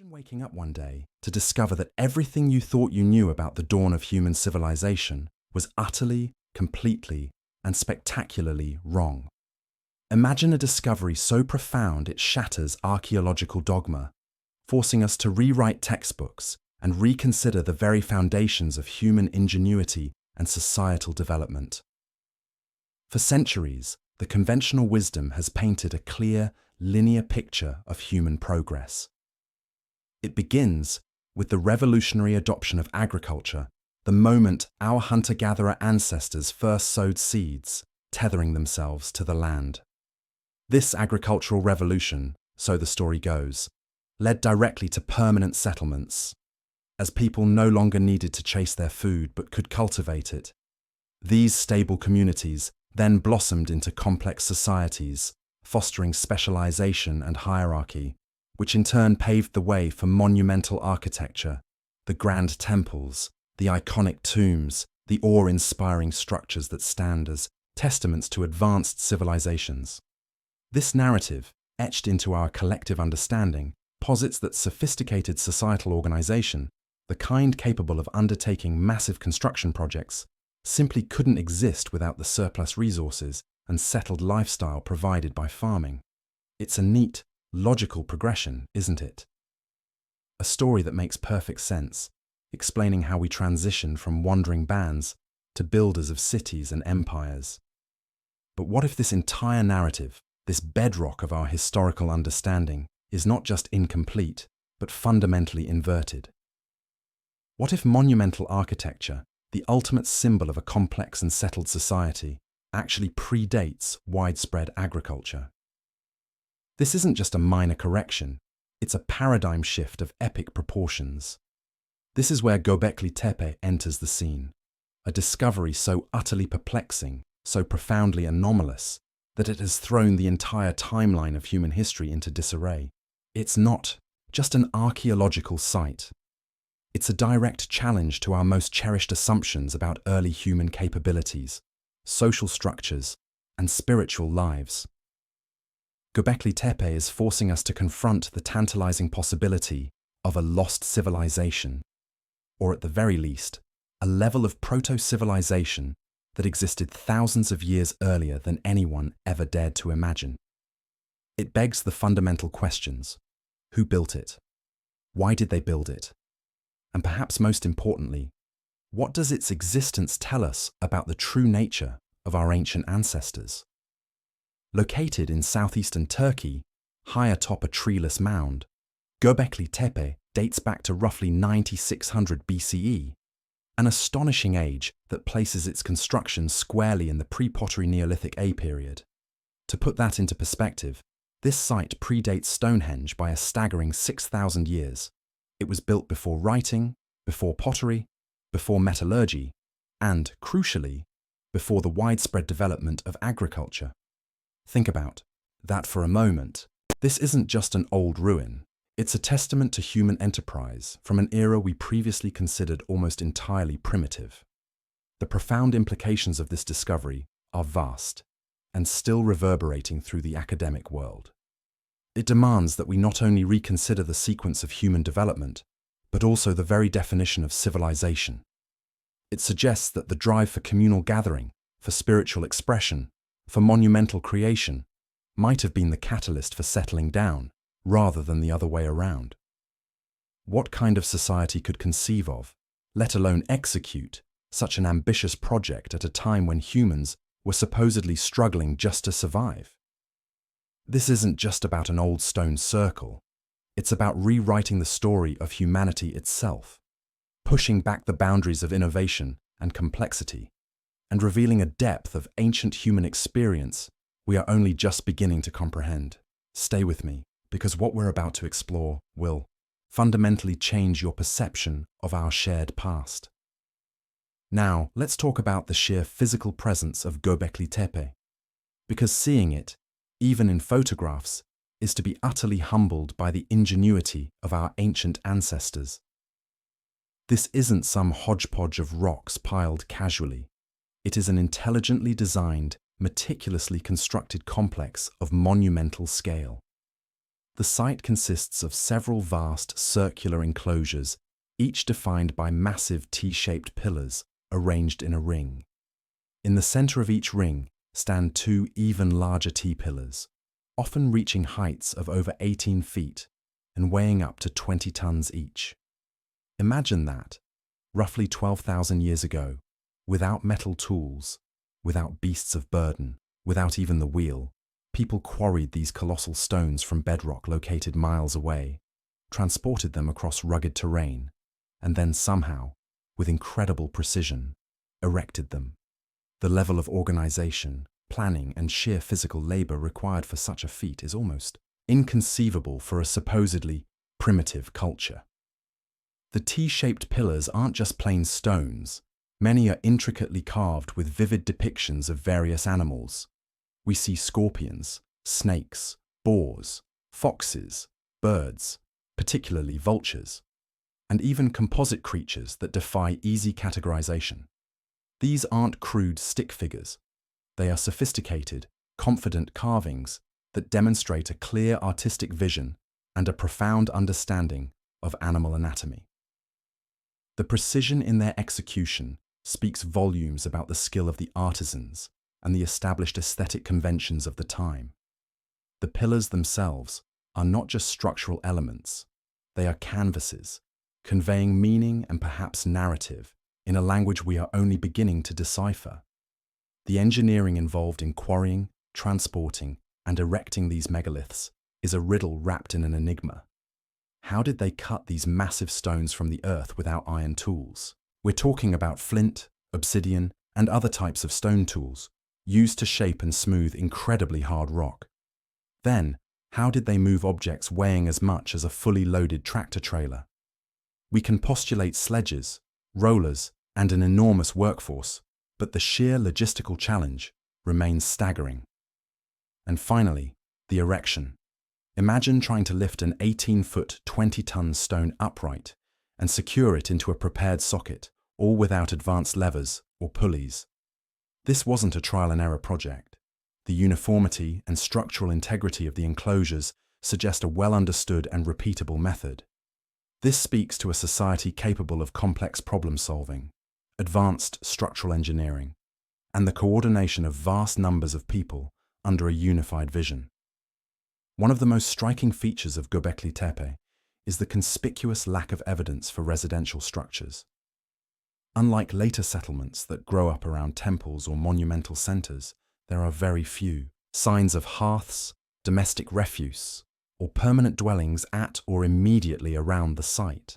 Imagine waking up one day to discover that everything you thought you knew about the dawn of human civilization was utterly, completely, and spectacularly wrong. Imagine a discovery so profound it shatters archaeological dogma, forcing us to rewrite textbooks and reconsider the very foundations of human ingenuity and societal development. For centuries, the conventional wisdom has painted a clear, linear picture of human progress. It begins with the revolutionary adoption of agriculture, the moment our hunter-gatherer ancestors first sowed seeds, tethering themselves to the land. This agricultural revolution, so the story goes, led directly to permanent settlements, as people no longer needed to chase their food but could cultivate it. These stable communities then blossomed into complex societies, fostering specialization and hierarchy, which in turn paved the way for monumental architecture, the grand temples, the iconic tombs, the awe-inspiring structures that stand as testaments to advanced civilizations. This narrative, etched into our collective understanding, posits that sophisticated societal organization, the kind capable of undertaking massive construction projects, simply couldn't exist without the surplus resources and settled lifestyle provided by farming. It's a neat, logical progression, isn't it? A story that makes perfect sense, explaining how we transition from wandering bands to builders of cities and empires. But what if this entire narrative, this bedrock of our historical understanding, is not just incomplete, but fundamentally inverted? What if monumental architecture, the ultimate symbol of a complex and settled society, actually predates widespread agriculture? This isn't just a minor correction, it's a paradigm shift of epic proportions. This is where Göbekli Tepe enters the scene, a discovery so utterly perplexing, so profoundly anomalous, that it has thrown the entire timeline of human history into disarray. It's not just an archaeological site. It's a direct challenge to our most cherished assumptions about early human capabilities, social structures, and spiritual lives. Göbekli Tepe is forcing us to confront the tantalizing possibility of a lost civilization, or at the very least, a level of proto-civilization that existed thousands of years earlier than anyone ever dared to imagine. It begs the fundamental questions: who built it? Why did they build it? And perhaps most importantly, what does its existence tell us about the true nature of our ancient ancestors? Located in southeastern Turkey, high atop a treeless mound, Göbekli Tepe dates back to roughly 9600 BCE, an astonishing age that places its construction squarely in the pre-pottery Neolithic A period. To put that into perspective, this site predates Stonehenge by a staggering 6,000 years. It was built before writing, before pottery, before metallurgy, and, crucially, before the widespread development of agriculture. Think about that for a moment. This isn't just an old ruin. It's a testament to human enterprise from an era we previously considered almost entirely primitive. The profound implications of this discovery are vast and still reverberating through the academic world. It demands that we not only reconsider the sequence of human development, but also the very definition of civilization. It suggests that the drive for communal gathering, for spiritual expression, for monumental creation, might have been the catalyst for settling down, rather than the other way around. What kind of society could conceive of, let alone execute, such an ambitious project at a time when humans were supposedly struggling just to survive? This isn't just about an old stone circle. It's about rewriting the story of humanity itself, pushing back the boundaries of innovation and complexity, and revealing a depth of ancient human experience we are only just beginning to comprehend. Stay with me, because what we're about to explore will fundamentally change your perception of our shared past. Now, let's talk about the sheer physical presence of Göbekli Tepe, because seeing it, even in photographs, is to be utterly humbled by the ingenuity of our ancient ancestors. This isn't some hodgepodge of rocks piled casually. It is an intelligently designed, meticulously constructed complex of monumental scale. The site consists of several vast circular enclosures, each defined by massive T-shaped pillars arranged in a ring. In the center of each ring stand two even larger T-pillars, often reaching heights of over 18 feet and weighing up to 20 tons each. Imagine that, roughly 12,000 years ago, without metal tools, without beasts of burden, without even the wheel, people quarried these colossal stones from bedrock located miles away, transported them across rugged terrain, and then somehow, with incredible precision, erected them. The level of organization, planning, and sheer physical labor required for such a feat is almost inconceivable for a supposedly primitive culture. The T-shaped pillars aren't just plain stones. Many are intricately carved with vivid depictions of various animals. We see scorpions, snakes, boars, foxes, birds, particularly vultures, and even composite creatures that defy easy categorization. These aren't crude stick figures. They are sophisticated, confident carvings that demonstrate a clear artistic vision and a profound understanding of animal anatomy. The precision in their execution speaks volumes about the skill of the artisans and the established aesthetic conventions of the time. The pillars themselves are not just structural elements, they are canvases, conveying meaning and perhaps narrative in a language we are only beginning to decipher. The engineering involved in quarrying, transporting, and erecting these megaliths is a riddle wrapped in an enigma. How did they cut these massive stones from the earth without iron tools? We're talking about flint, obsidian, and other types of stone tools, used to shape and smooth incredibly hard rock. Then, how did they move objects weighing as much as a fully loaded tractor-trailer? We can postulate sledges, rollers, and an enormous workforce, but the sheer logistical challenge remains staggering. And finally, the erection. Imagine trying to lift an 18-foot, 20-ton stone upright and secure it into a prepared socket, all without advanced levers or pulleys. This wasn't a trial-and-error project. The uniformity and structural integrity of the enclosures suggest a well-understood and repeatable method. This speaks to a society capable of complex problem-solving, advanced structural engineering, and the coordination of vast numbers of people under a unified vision. One of the most striking features of Göbekli Tepe is the conspicuous lack of evidence for residential structures. Unlike later settlements that grow up around temples or monumental centers, there are very few signs of hearths, domestic refuse, or permanent dwellings at or immediately around the site.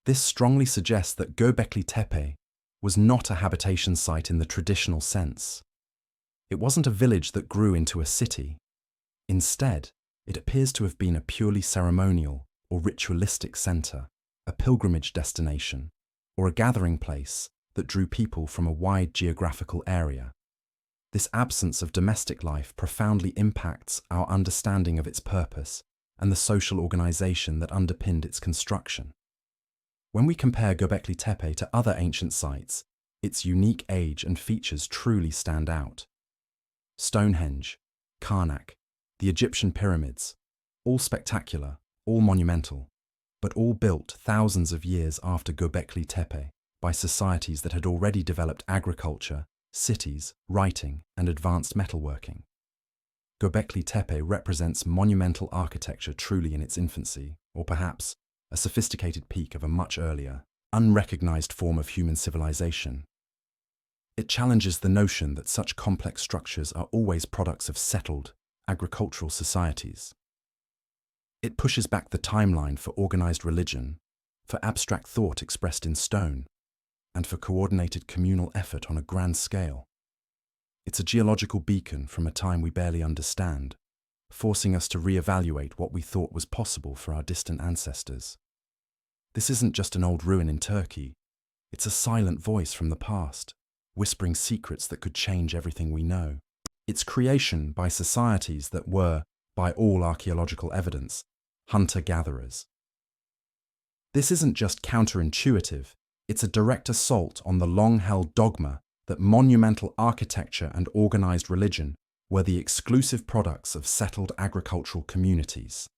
This strongly suggests that Göbekli Tepe was not a habitation site in the traditional sense. It wasn't a village that grew into a city. Instead, it appears to have been a purely ceremonial or ritualistic center, a pilgrimage destination, or a gathering place that drew people from a wide geographical area. This absence of domestic life profoundly impacts our understanding of its purpose and the social organization that underpinned its construction. When we compare Göbekli Tepe to other ancient sites, its unique age and features truly stand out. Stonehenge, Karnak, the Egyptian pyramids, all spectacular, all monumental, but all built thousands of years after Göbekli Tepe by societies that had already developed agriculture, cities, writing, and advanced metalworking. Göbekli Tepe represents monumental architecture truly in its infancy, or perhaps a sophisticated peak of a much earlier, unrecognized form of human civilization. It challenges the notion that such complex structures are always products of settled, agricultural societies. It pushes back the timeline for organized religion, for abstract thought expressed in stone, and for coordinated communal effort on a grand scale. It's a geological beacon from a time we barely understand, forcing us to reevaluate what we thought was possible for our distant ancestors. This isn't just an old ruin in Turkey, it's a silent voice from the past, whispering secrets that could change everything we know. Its creation by societies that were, by all archaeological evidence, hunter-gatherers. This isn't just counterintuitive, it's a direct assault on the long-held dogma that monumental architecture and organized religion were the exclusive products of settled agricultural communities.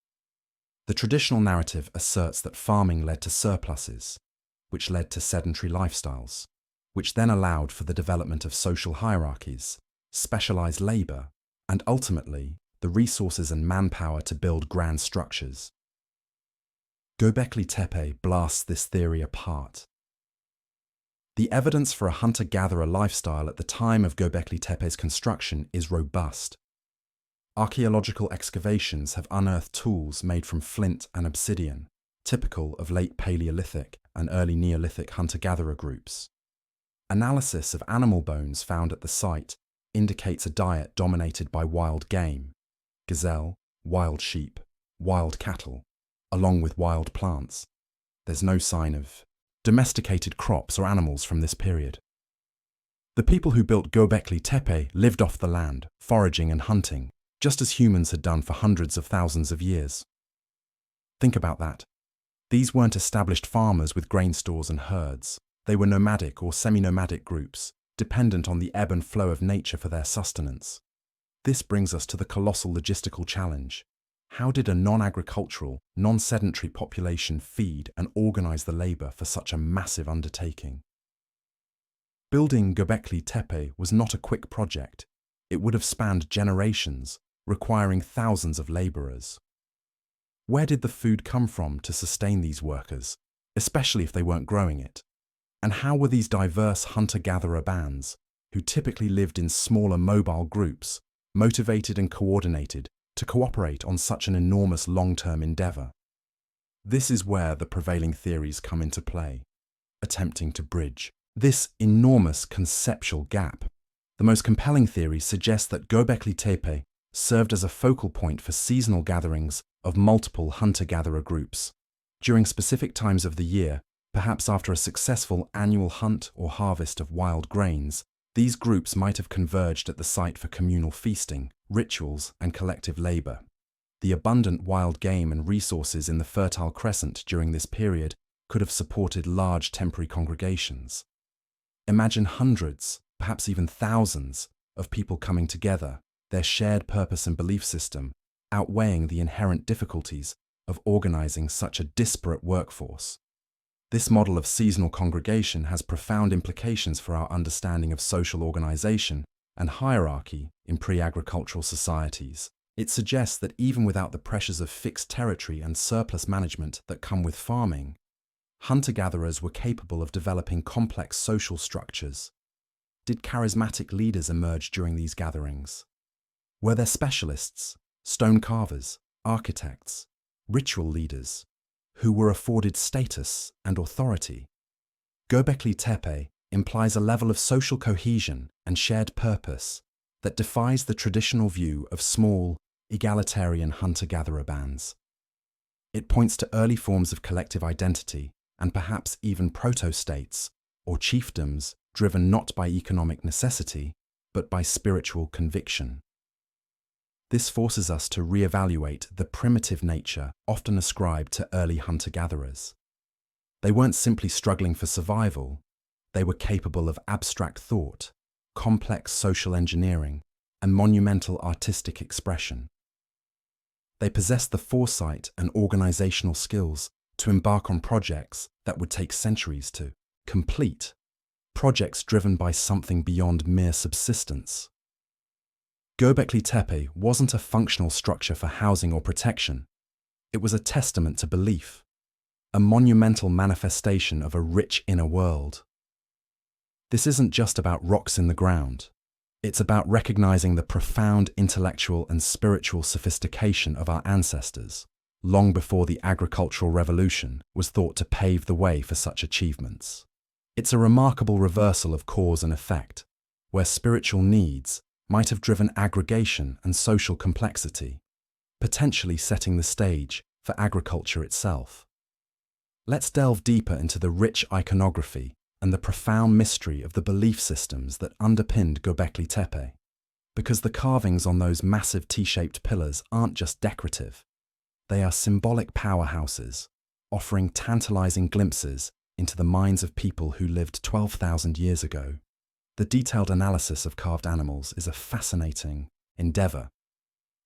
The traditional narrative asserts that farming led to surpluses, which led to sedentary lifestyles, which then allowed for the development of social hierarchies, specialized labor, and ultimately the resources and manpower to build grand structures. Göbekli Tepe blasts this theory apart. The evidence for a hunter-gatherer lifestyle at the time of Göbekli Tepe's construction is robust. Archaeological excavations have unearthed tools made from flint and obsidian, typical of late Paleolithic and early Neolithic hunter-gatherer groups. Analysis of animal bones found at the site indicates a diet dominated by wild game, gazelle, wild sheep, wild cattle, along with wild plants. There's no sign of domesticated crops or animals from this period. The people who built Göbekli Tepe lived off the land, foraging and hunting, just as humans had done for hundreds of thousands of years. Think about that. These weren't established farmers with grain stores and herds. They were nomadic or semi-nomadic groups, dependent on the ebb and flow of nature for their sustenance. This brings us to the colossal logistical challenge. How did a non-agricultural, non-sedentary population feed and organize the labor for such a massive undertaking? Building Göbekli Tepe was not a quick project. It would have spanned generations, requiring thousands of laborers. Where did the food come from to sustain these workers, especially if they weren't growing it? And how were these diverse hunter-gatherer bands, who typically lived in smaller mobile groups, motivated and coordinated to cooperate on such an enormous long-term endeavor? This is where the prevailing theories come into play, attempting to bridge this enormous conceptual gap. The most compelling theory suggests that Göbekli Tepe served as a focal point for seasonal gatherings of multiple hunter-gatherer groups. During specific times of the year, perhaps after a successful annual hunt or harvest of wild grains, these groups might have converged at the site for communal feasting, rituals, and collective labor. The abundant wild game and resources in the Fertile Crescent during this period could have supported large temporary congregations. Imagine hundreds, perhaps even thousands, of people coming together, their shared purpose and belief system outweighing the inherent difficulties of organizing such a disparate workforce. This model of seasonal congregation has profound implications for our understanding of social organization and hierarchy in pre-agricultural societies. It suggests that even without the pressures of fixed territory and surplus management that come with farming, hunter-gatherers were capable of developing complex social structures. Did charismatic leaders emerge during these gatherings? Were there specialists, stone carvers, architects, ritual leaders, who were afforded status and authority? Göbekli Tepe implies a level of social cohesion and shared purpose that defies the traditional view of small, egalitarian hunter-gatherer bands. It points to early forms of collective identity and perhaps even proto-states or chiefdoms driven not by economic necessity, but by spiritual conviction. This forces us to reevaluate the primitive nature often ascribed to early hunter-gatherers. They weren't simply struggling for survival, they were capable of abstract thought, complex social engineering, and monumental artistic expression. They possessed the foresight and organizational skills to embark on projects that would take centuries to complete, projects driven by something beyond mere subsistence. Göbekli Tepe wasn't a functional structure for housing or protection. It was a testament to belief, a monumental manifestation of a rich inner world. This isn't just about rocks in the ground. It's about recognizing the profound intellectual and spiritual sophistication of our ancestors, long before the agricultural revolution was thought to pave the way for such achievements. It's a remarkable reversal of cause and effect, where spiritual needs might have driven aggregation and social complexity, potentially setting the stage for agriculture itself. Let's delve deeper into the rich iconography and the profound mystery of the belief systems that underpinned Göbekli Tepe, because the carvings on those massive T-shaped pillars aren't just decorative. They are symbolic powerhouses, offering tantalizing glimpses into the minds of people who lived 12,000 years ago. The detailed analysis of carved animals is a fascinating endeavor.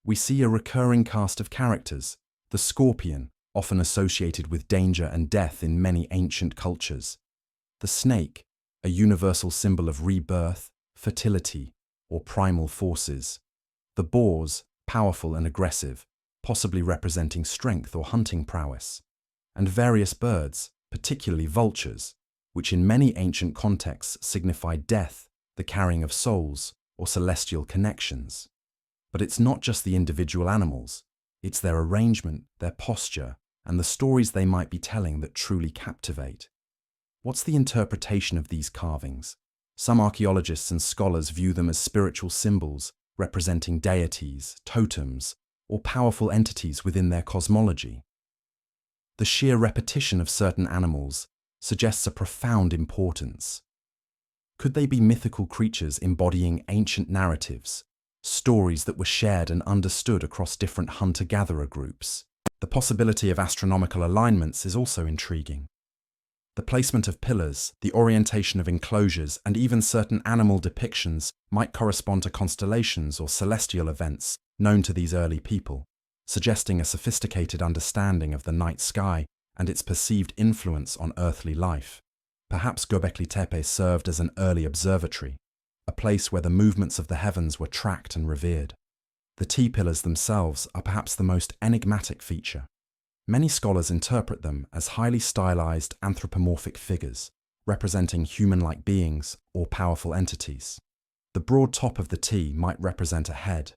We see a recurring cast of characters: the scorpion, often associated with danger and death in many ancient cultures; the snake, a universal symbol of rebirth, fertility, or primal forces; the boars, powerful and aggressive, possibly representing strength or hunting prowess; and various birds, particularly vultures, which in many ancient contexts signify death, the carrying of souls, or celestial connections. But it's not just the individual animals, it's their arrangement, their posture, and the stories they might be telling that truly captivate. What's the interpretation of these carvings? Some archaeologists and scholars view them as spiritual symbols representing deities, totems, or powerful entities within their cosmology. The sheer repetition of certain animals suggests a profound importance. Could they be mythical creatures embodying ancient narratives, stories that were shared and understood across different hunter-gatherer groups? The possibility of astronomical alignments is also intriguing. The placement of pillars, the orientation of enclosures, and even certain animal depictions might correspond to constellations or celestial events known to these early people, suggesting a sophisticated understanding of the night sky and its perceived influence on earthly life. Perhaps Göbekli Tepe served as an early observatory, a place where the movements of the heavens were tracked and revered. The T-pillars themselves are perhaps the most enigmatic feature. Many scholars interpret them as highly stylized anthropomorphic figures, representing human-like beings or powerful entities. The broad top of the T might represent a head,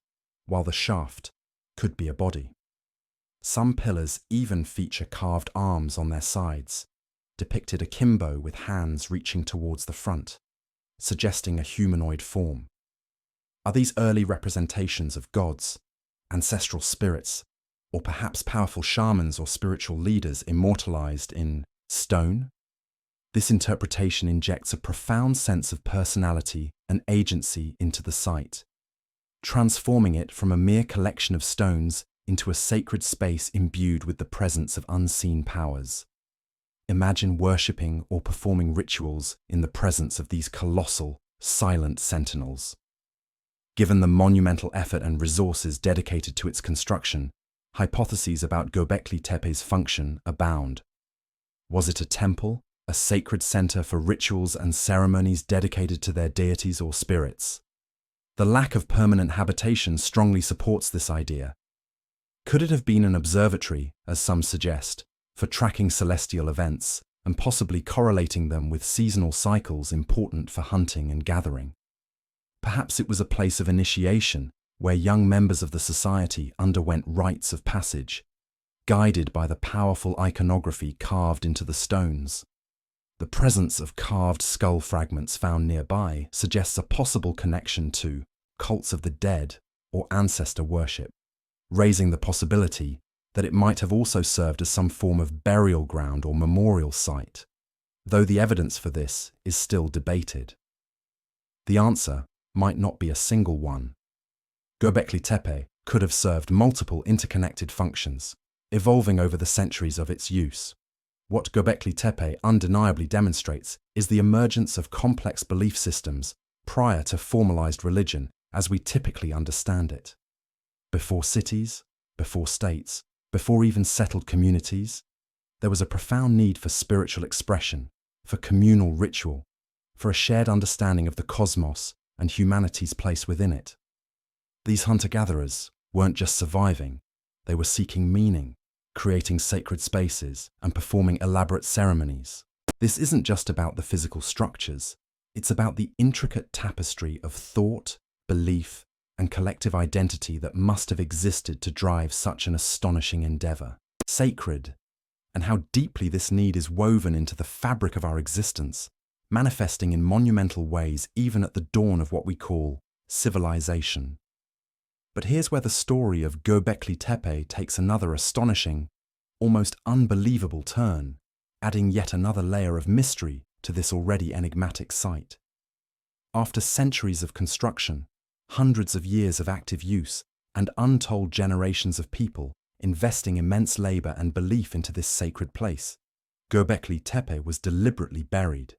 while the shaft could be a body. Some pillars even feature carved arms on their sides, depicted akimbo with hands reaching towards the front, suggesting a humanoid form. Are these early representations of gods, ancestral spirits, or perhaps powerful shamans or spiritual leaders immortalized in stone? This interpretation injects a profound sense of personality and agency into the site, transforming it from a mere collection of stones into a sacred space imbued with the presence of unseen powers. Imagine worshipping or performing rituals in the presence of these colossal, silent sentinels. Given the monumental effort and resources dedicated to its construction, hypotheses about Göbekli Tepe's function abound. Was it a temple, a sacred center for rituals and ceremonies dedicated to their deities or spirits? The lack of permanent habitation strongly supports this idea. Could it have been an observatory, as some suggest, for tracking celestial events and possibly correlating them with seasonal cycles important for hunting and gathering? Perhaps it was a place of initiation, where young members of the society underwent rites of passage, guided by the powerful iconography carved into the stones. The presence of carved skull fragments found nearby suggests a possible connection to cults of the dead or ancestor worship, raising the possibility that it might have also served as some form of burial ground or memorial site, though the evidence for this is still debated. The answer might not be a single one. Göbekli Tepe could have served multiple interconnected functions, evolving over the centuries of its use. What Göbekli Tepe undeniably demonstrates is the emergence of complex belief systems prior to formalized religion as we typically understand it. Before cities, before states, before even settled communities, there was a profound need for spiritual expression, for communal ritual, for a shared understanding of the cosmos and humanity's place within it. These hunter-gatherers weren't just surviving, they were seeking meaning, creating sacred spaces, and performing elaborate ceremonies. This isn't just about the physical structures, it's about the intricate tapestry of thought, belief, and collective identity that must have existed to drive such an astonishing endeavor. Sacred, and how deeply this need is woven into the fabric of our existence, manifesting in monumental ways even at the dawn of what we call civilization. But here's where the story of Göbekli Tepe takes another astonishing, almost unbelievable turn, adding yet another layer of mystery to this already enigmatic site. After centuries of construction, hundreds of years of active use, and untold generations of people investing immense labor and belief into this sacred place, Göbekli Tepe was deliberately buried,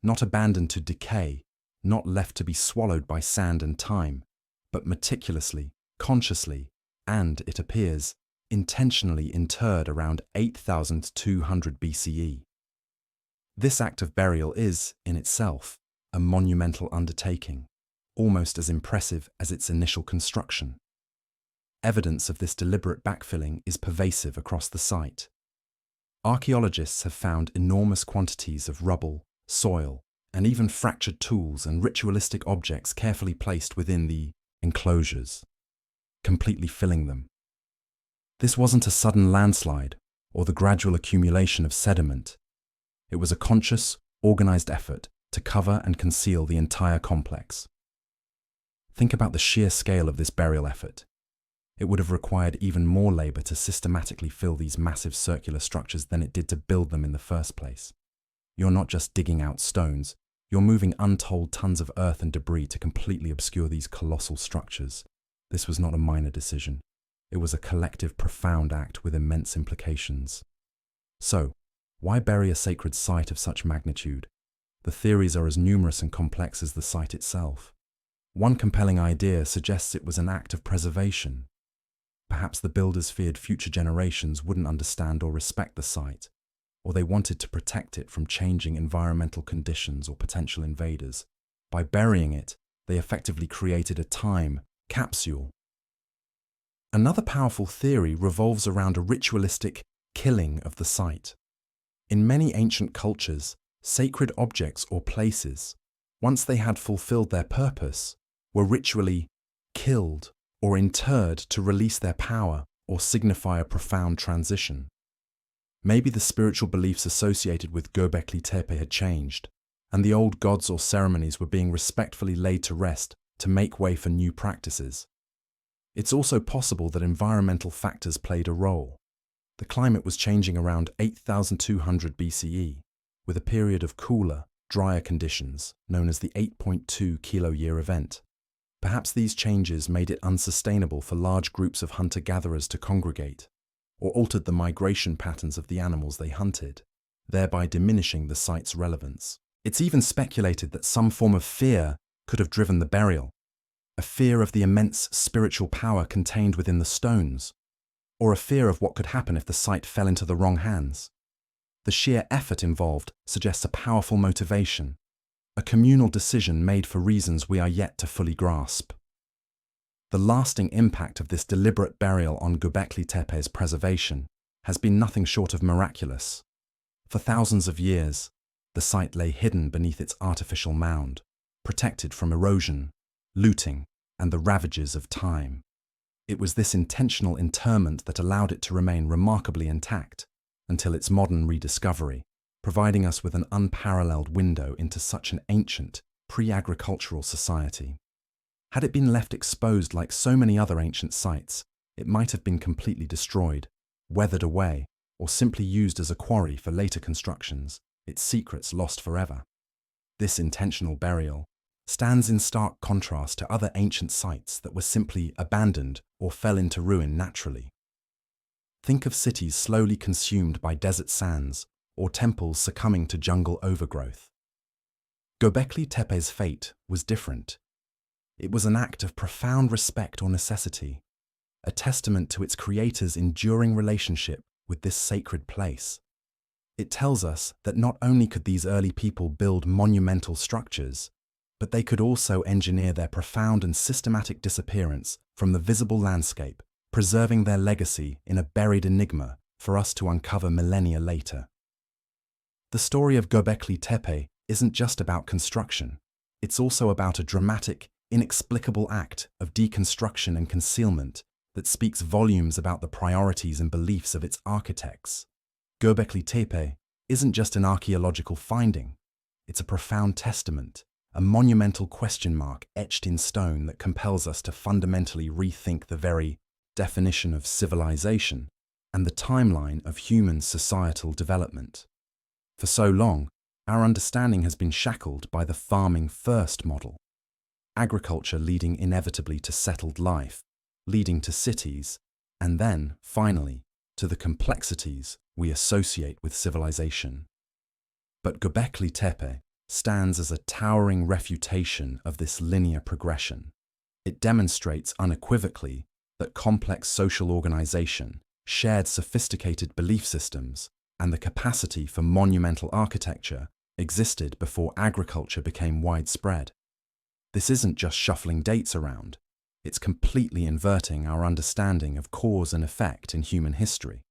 not abandoned to decay, not left to be swallowed by sand and time, but meticulously, consciously, and, it appears, intentionally interred around 8,200 BCE. This act of burial is, in itself, a monumental undertaking, almost as impressive as its initial construction. Evidence of this deliberate backfilling is pervasive across the site. Archaeologists have found enormous quantities of rubble, soil, and even fractured tools and ritualistic objects carefully placed within the enclosures, completely filling them. This wasn't a sudden landslide or the gradual accumulation of sediment. It was a conscious, organized effort to cover and conceal the entire complex. Think about the sheer scale of this burial effort. It would have required even more labor to systematically fill these massive circular structures than it did to build them in the first place. You're not just digging out stones, you're moving untold tons of earth and debris to completely obscure these colossal structures. This was not a minor decision. It was a collective, profound act with immense implications. So, why bury a sacred site of such magnitude? The theories are as numerous and complex as the site itself. One compelling idea suggests it was an act of preservation. Perhaps the builders feared future generations wouldn't understand or respect the site, or they wanted to protect it from changing environmental conditions or potential invaders. By burying it, they effectively created a time capsule. Another powerful theory revolves around a ritualistic killing of the site. In many ancient cultures, sacred objects or places, once they had fulfilled their purpose, were ritually killed or interred to release their power or signify a profound transition. Maybe the spiritual beliefs associated with Göbekli Tepe had changed, and the old gods or ceremonies were being respectfully laid to rest to make way for new practices. It's also possible that environmental factors played a role. The climate was changing around 8,200 BCE, with a period of cooler, drier conditions known as the 8.2 kilo-year event. Perhaps these changes made it unsustainable for large groups of hunter-gatherers to congregate, or altered the migration patterns of the animals they hunted, thereby diminishing the site's relevance. It's even speculated that some form of fear could have driven the burial, a fear of the immense spiritual power contained within the stones, or a fear of what could happen if the site fell into the wrong hands. The sheer effort involved suggests a powerful motivation, a communal decision made for reasons we are yet to fully grasp. The lasting impact of this deliberate burial on Göbekli Tepe's preservation has been nothing short of miraculous. For thousands of years, the site lay hidden beneath its artificial mound, protected from erosion, looting, and the ravages of time. It was this intentional interment that allowed it to remain remarkably intact until its modern rediscovery, providing us with an unparalleled window into such an ancient, pre-agricultural society. Had it been left exposed like so many other ancient sites, it might have been completely destroyed, weathered away, or simply used as a quarry for later constructions, its secrets lost forever. This intentional burial stands in stark contrast to other ancient sites that were simply abandoned or fell into ruin naturally. Think of cities slowly consumed by desert sands, or temples succumbing to jungle overgrowth. Göbekli Tepe's fate was different. It was an act of profound respect or necessity, a testament to its creator's enduring relationship with this sacred place. It tells us that not only could these early people build monumental structures, but they could also engineer their profound and systematic disappearance from the visible landscape, preserving their legacy in a buried enigma for us to uncover millennia later. The story of Göbekli Tepe isn't just about construction. It's also about a dramatic, inexplicable act of deconstruction and concealment that speaks volumes about the priorities and beliefs of its architects. Göbekli Tepe isn't just an archaeological finding. It's a profound testament, a monumental question mark etched in stone that compels us to fundamentally rethink the very definition of civilization and the timeline of human societal development. For so long, our understanding has been shackled by the farming-first model, agriculture leading inevitably to settled life, leading to cities, and then, finally, to the complexities we associate with civilization. But Göbekli Tepe stands as a towering refutation of this linear progression. It demonstrates unequivocally that complex social organization, shared sophisticated belief systems, and the capacity for monumental architecture existed before agriculture became widespread. This isn't just shuffling dates around, it's completely inverting our understanding of cause and effect in human history.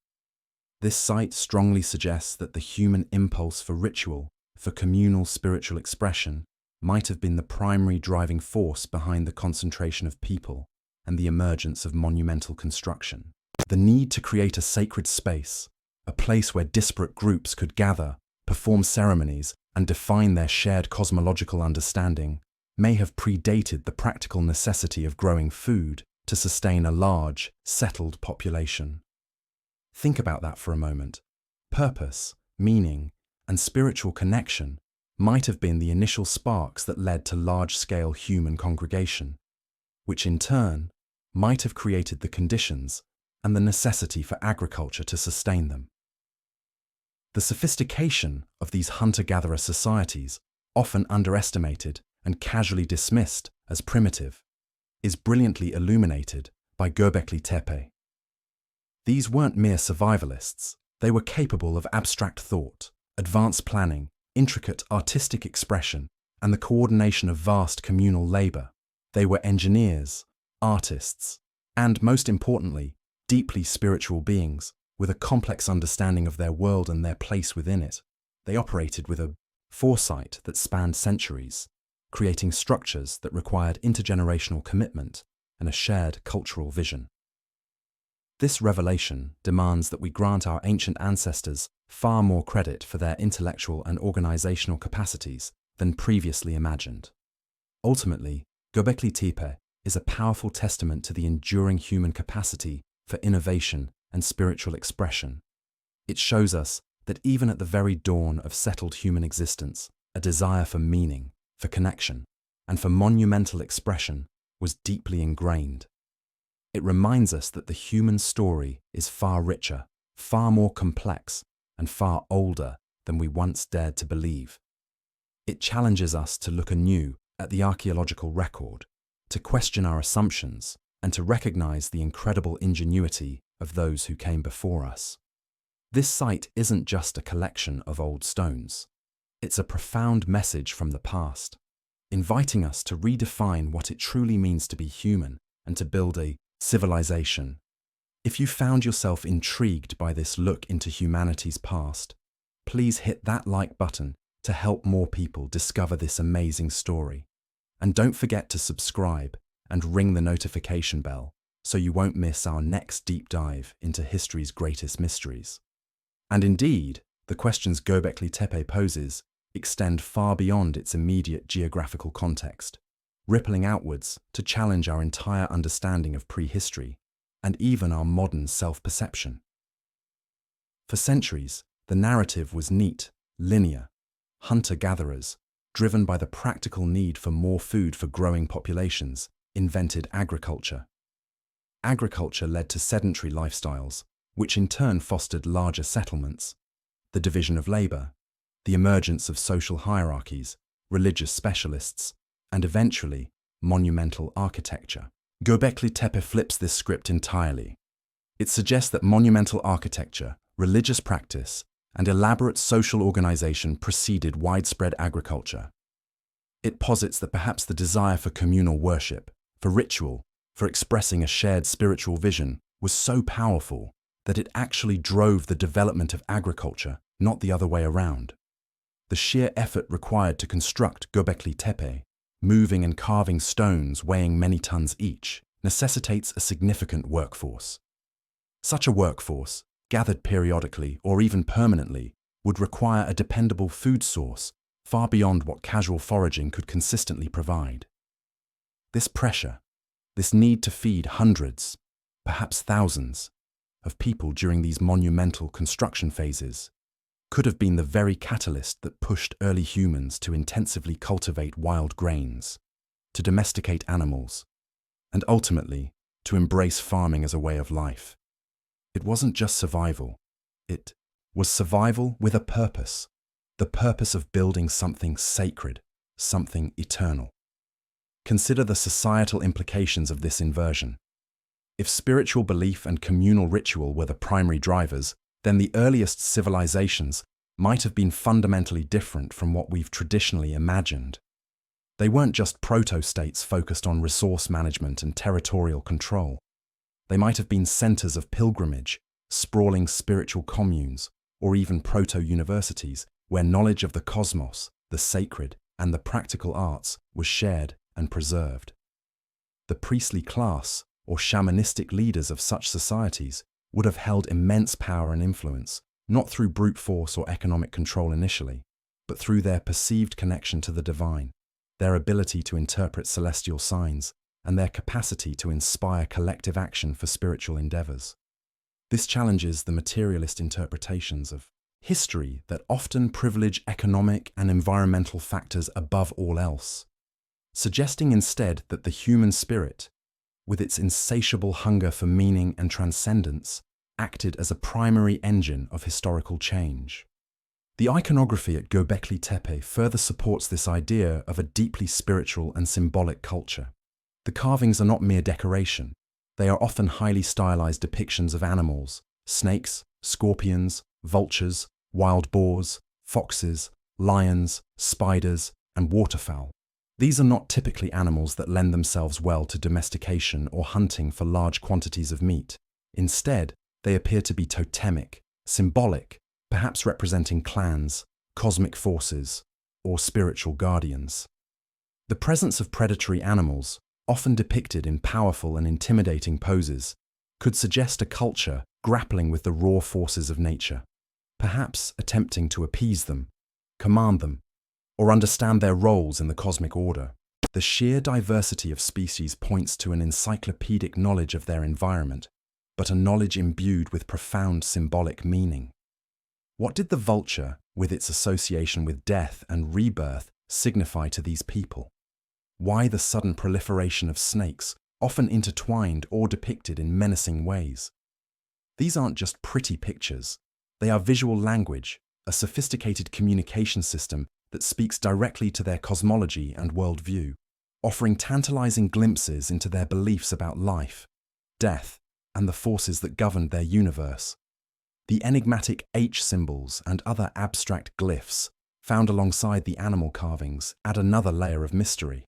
This site strongly suggests that the human impulse for ritual, for communal spiritual expression, might have been the primary driving force behind the concentration of people and the emergence of monumental construction. The need to create a sacred space, a place where disparate groups could gather, perform ceremonies, and define their shared cosmological understanding, may have predated the practical necessity of growing food to sustain a large, settled population. Think about that for a moment. Purpose, meaning, and spiritual connection might have been the initial sparks that led to large-scale human congregation, which in turn might have created the conditions and the necessity for agriculture to sustain them. The sophistication of these hunter-gatherer societies, often underestimated and casually dismissed as primitive, is brilliantly illuminated by Göbekli Tepe. These weren't mere survivalists, they were capable of abstract thought, advanced planning, intricate artistic expression, and the coordination of vast communal labor. They were engineers, artists, and, most importantly, deeply spiritual beings with a complex understanding of their world and their place within it. They operated with a foresight that spanned centuries, creating structures that required intergenerational commitment and a shared cultural vision. This revelation demands that we grant our ancient ancestors far more credit for their intellectual and organizational capacities than previously imagined. Ultimately, Göbekli Tepe is a powerful testament to the enduring human capacity for innovation and spiritual expression. It shows us that even at the very dawn of settled human existence, a desire for meaning, for connection, and for monumental expression was deeply ingrained. It reminds us that the human story is far richer, far more complex, and far older than we once dared to believe. It challenges us to look anew at the archaeological record, to question our assumptions, and to recognize the incredible ingenuity of those who came before us. This site isn't just a collection of old stones. It's a profound message from the past, inviting us to redefine what it truly means to be human and to build a civilization. If you found yourself intrigued by this look into humanity's past, please hit that like button to help more people discover this amazing story. And don't forget to subscribe and ring the notification bell so you won't miss our next deep dive into history's greatest mysteries. And indeed, the questions Göbekli Tepe poses extend far beyond its immediate geographical context, rippling outwards to challenge our entire understanding of prehistory and even our modern self-perception. For centuries, the narrative was neat, linear, hunter-gatherers, driven by the practical need for more food for growing populations, invented agriculture. Agriculture led to sedentary lifestyles, which in turn fostered larger settlements, the division of labor, the emergence of social hierarchies, religious specialists, and eventually, monumental architecture. Göbekli Tepe flips this script entirely. It suggests that monumental architecture, religious practice, and elaborate social organization preceded widespread agriculture. It posits that perhaps the desire for communal worship, for ritual, for expressing a shared spiritual vision was so powerful that it actually drove the development of agriculture, not the other way around. The sheer effort required to construct Göbekli Tepe, moving and carving stones weighing many tons each, necessitates a significant workforce. Such a workforce, gathered periodically or even permanently, would require a dependable food source far beyond what casual foraging could consistently provide. This pressure, this need to feed hundreds, perhaps thousands, of people during these monumental construction phases could have been the very catalyst that pushed early humans to intensively cultivate wild grains, to domesticate animals, and ultimately to embrace farming as a way of life. It wasn't just survival. It was survival with a purpose, the purpose of building something sacred, something eternal. Consider the societal implications of this inversion. If spiritual belief and communal ritual were the primary drivers, then the earliest civilizations might have been fundamentally different from what we've traditionally imagined. They weren't just proto-states focused on resource management and territorial control. They might have been centers of pilgrimage, sprawling spiritual communes, or even proto-universities where knowledge of the cosmos, the sacred, and the practical arts was shared and preserved. The priestly class, or shamanistic leaders of such societies, would have held immense power and influence, not through brute force or economic control initially, but through their perceived connection to the divine, their ability to interpret celestial signs, and their capacity to inspire collective action for spiritual endeavors. This challenges the materialist interpretations of history that often privilege economic and environmental factors above all else, suggesting instead that the human spirit, with its insatiable hunger for meaning and transcendence, acted as a primary engine of historical change. The iconography at Göbekli Tepe further supports this idea of a deeply spiritual and symbolic culture. The carvings are not mere decoration. They are often highly stylized depictions of animals: snakes, scorpions, vultures, wild boars, foxes, lions, spiders, and waterfowl. These are not typically animals that lend themselves well to domestication or hunting for large quantities of meat. Instead, they appear to be totemic, symbolic, perhaps representing clans, cosmic forces, or spiritual guardians. The presence of predatory animals, often depicted in powerful and intimidating poses, could suggest a culture grappling with the raw forces of nature, perhaps attempting to appease them, command them, or understand their roles in the cosmic order. The sheer diversity of species points to an encyclopedic knowledge of their environment, but a knowledge imbued with profound symbolic meaning. What did the vulture, with its association with death and rebirth, signify to these people? Why the sudden proliferation of snakes, often intertwined or depicted in menacing ways? These aren't just pretty pictures. They are visual language, a sophisticated communication system that speaks directly to their cosmology and worldview, offering tantalizing glimpses into their beliefs about life, death, and the forces that govern their universe. The enigmatic H symbols and other abstract glyphs found alongside the animal carvings add another layer of mystery.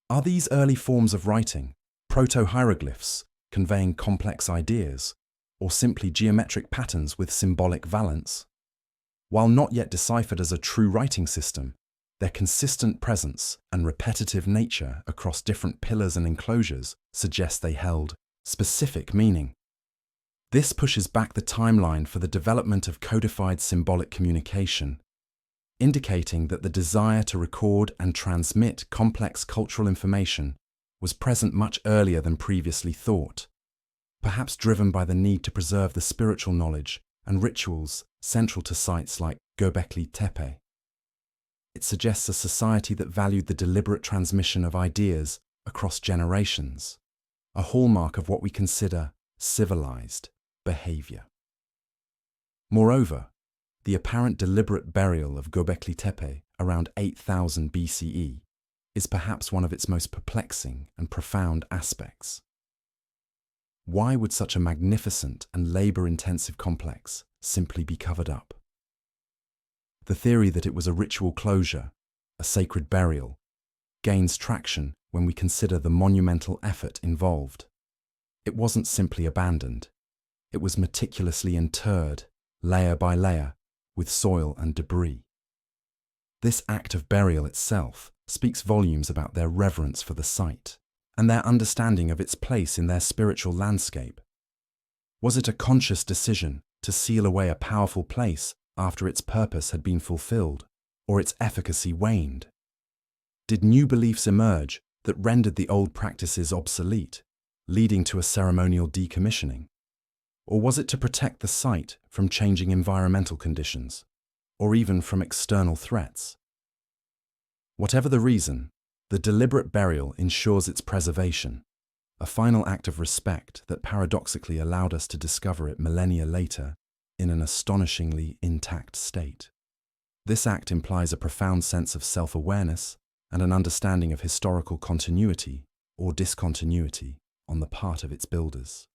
Are these early forms of writing, proto-hieroglyphs conveying complex ideas, or simply geometric patterns with symbolic valence? While not yet deciphered as a true writing system, their consistent presence and repetitive nature across different pillars and enclosures suggest they held specific meaning. This pushes back the timeline for the development of codified symbolic communication, indicating that the desire to record and transmit complex cultural information was present much earlier than previously thought, perhaps driven by the need to preserve the spiritual knowledge and rituals central to sites like Göbekli Tepe. It suggests a society that valued the deliberate transmission of ideas across generations, a hallmark of what we consider civilized behavior. Moreover, the apparent deliberate burial of Göbekli Tepe around 8000 BCE is perhaps one of its most perplexing and profound aspects. Why would such a magnificent and labor-intensive complex simply be covered up? The theory that it was a ritual closure, a sacred burial, gains traction when we consider the monumental effort involved. It wasn't simply abandoned. It was meticulously interred, layer by layer, with soil and debris. This act of burial itself speaks volumes about their reverence for the site and their understanding of its place in their spiritual landscape. Was it a conscious decision to seal away a powerful place after its purpose had been fulfilled, or its efficacy waned? Did new beliefs emerge that rendered the old practices obsolete, leading to a ceremonial decommissioning? Or was it to protect the site from changing environmental conditions, or even from external threats? Whatever the reason, the deliberate burial ensures its preservation, a final act of respect that paradoxically allowed us to discover it millennia later in an astonishingly intact state. This act implies a profound sense of self-awareness and an understanding of historical continuity or discontinuity on the part of its builders.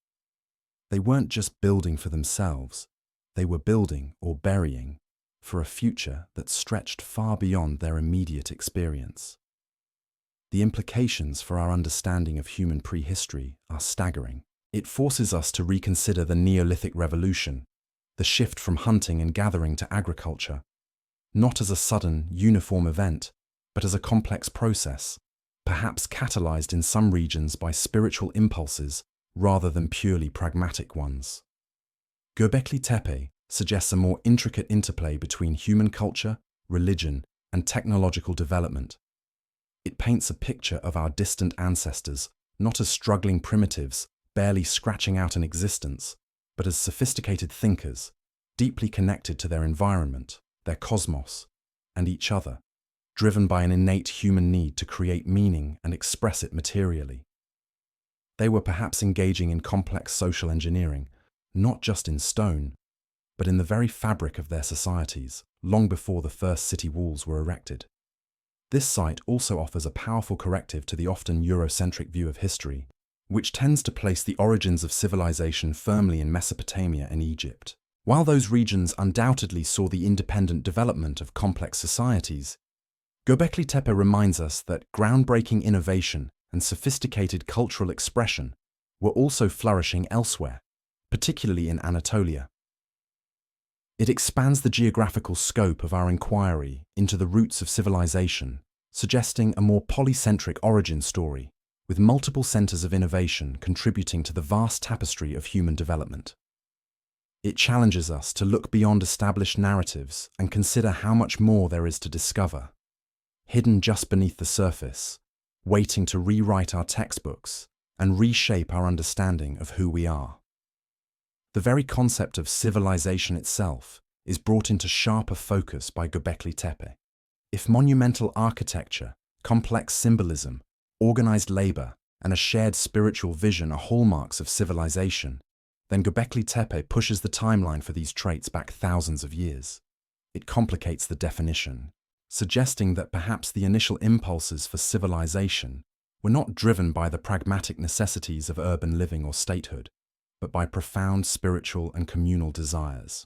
They weren't just building for themselves, they were building or burying for a future that stretched far beyond their immediate experience. The implications for our understanding of human prehistory are staggering. It forces us to reconsider the Neolithic revolution, the shift from hunting and gathering to agriculture, not as a sudden, uniform event, but as a complex process, perhaps catalyzed in some regions by spiritual impulses rather than purely pragmatic ones. Göbekli Tepe suggests a more intricate interplay between human culture, religion, and technological development. It paints a picture of our distant ancestors not as struggling primitives, barely scratching out an existence, but as sophisticated thinkers, deeply connected to their environment, their cosmos, and each other, driven by an innate human need to create meaning and express it materially. They were perhaps engaging in complex social engineering, not just in stone, but in the very fabric of their societies, long before the first city walls were erected. This site also offers a powerful corrective to the often Eurocentric view of history, which tends to place the origins of civilization firmly in Mesopotamia and Egypt. While those regions undoubtedly saw the independent development of complex societies, Göbekli Tepe reminds us that groundbreaking innovation and sophisticated cultural expression were also flourishing elsewhere, particularly in Anatolia. It expands the geographical scope of our inquiry into the roots of civilization, suggesting a more polycentric origin story, with multiple centers of innovation contributing to the vast tapestry of human development. It challenges us to look beyond established narratives and consider how much more there is to discover, hidden just beneath the surface, waiting to rewrite our textbooks and reshape our understanding of who we are. The very concept of civilization itself is brought into sharper focus by Göbekli Tepe. If monumental architecture, complex symbolism, organized labor, and a shared spiritual vision are hallmarks of civilization, then Göbekli Tepe pushes the timeline for these traits back thousands of years. It complicates the definition, suggesting that perhaps the initial impulses for civilization were not driven by the pragmatic necessities of urban living or statehood, but by profound spiritual and communal desires.